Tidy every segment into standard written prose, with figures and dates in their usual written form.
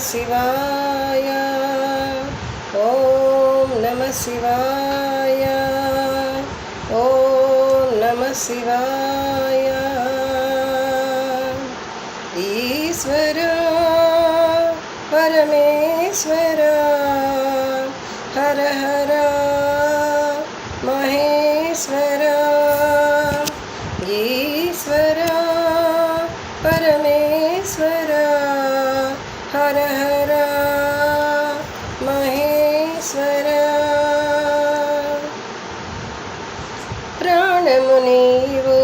शिवाय ॐ नमः शिवाय ॐ नमः शिवाय। ईश्वर परमेश्वर हर हर महेश्वर। ईश्वर परमेश्वर हर हर महेश्वर। प्राणमु नीवो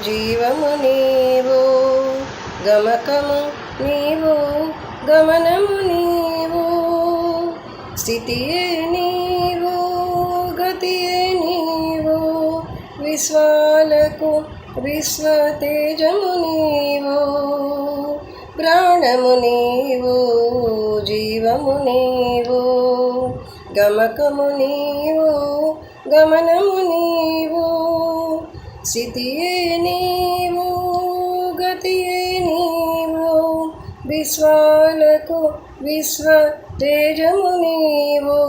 जीवमु नीवो गमकमु नीवो गमनमु नीवो स्थितिये नीवो गतिये नीवो विश्वाలకు विश्वतेजमु नीवो। प्राणमु नीवो जीवमु नीवो गमकमु नीवो गमनमु नीवो स्थितिये नीवो गतिये नीवो विश्वाలకు विश्वतेजमु नीवो।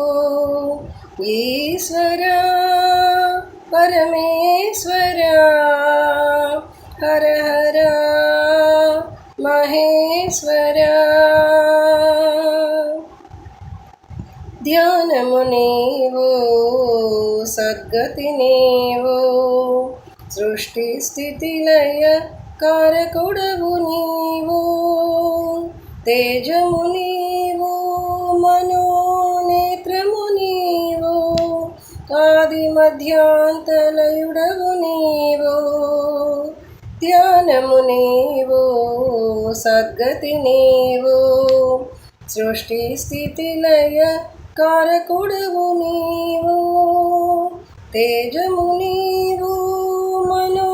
ईश्वर परमेश्वर हर हर महेश्वर। ध्यानमु नीवो सद्गति नीवो सृष्टि स्थिति लय कारकुडवु नीवो तेजमु नीवो मनोनेत्रमु नीवो आदि मध्यांतलयुडवु नीवो। ध्यानमु नीवो सद्गति नीवो सृष्टि स्थिति लय कारकुडवु नीवो तेजमु नीवो मनो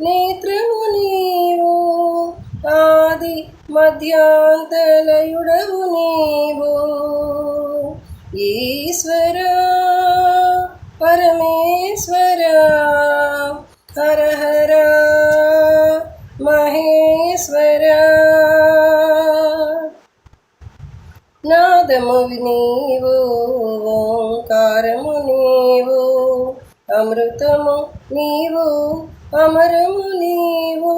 नेत्रमु नीवो आदि मध्यांतलयुडवु नीवो। ईश्वर परमेश्वर हर हर महेश्वर। नादमु नीवो ओंकारमु नीवो अमृतमु नीवो अमरमु नीवो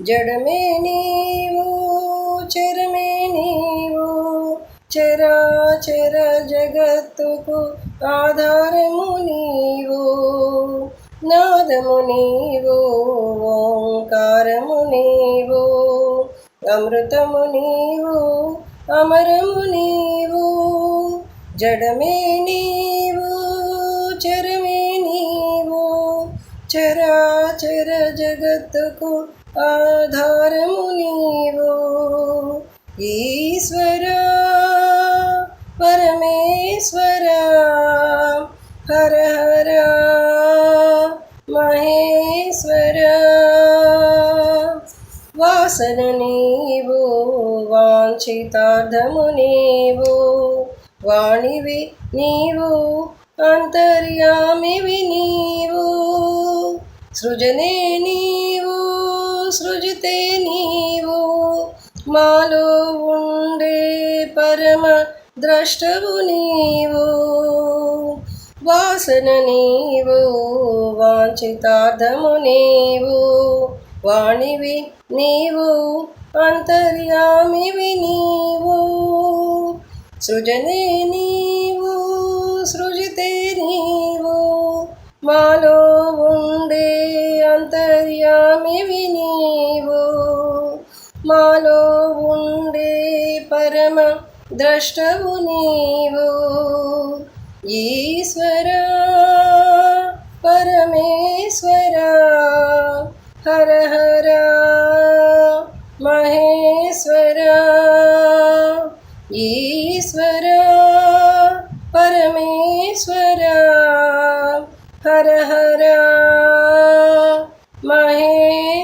जडमे नीवो चरमे नीवो चराचर जगत्तुकु आधारमु नीवो। नादमु नीवो ओंकारमु नीवो अमृतमु नीवो अमरमु नीवो जडमे नीवो चरमे नीवो चराचर जगत्तुकु आधारमु नीवो। ईश्वर परमेश्वर हर हर महेश्वर। वासन नीवो वांछितार्थमु नीवो वाणिवि नीवो अंतर्यामिवि नीवो सृजने नीवो सृजिते नीवो मालो उंडे परम द्रष्टवु नीवो। वासन नीवो वांछितार्थमु नीवो वाणिवि नीवो अंतर्यामिवि नीवो सृजने नीवो सृजिते नीवो मालो उंडे अंतर्यामिवि नीवो मालो उंडे परम द्रष्टवु नीवो। ईश्वर परमेश्वर हर हर महेश्वर। ईश्वर परमेश्वर हर हर महेश्वर।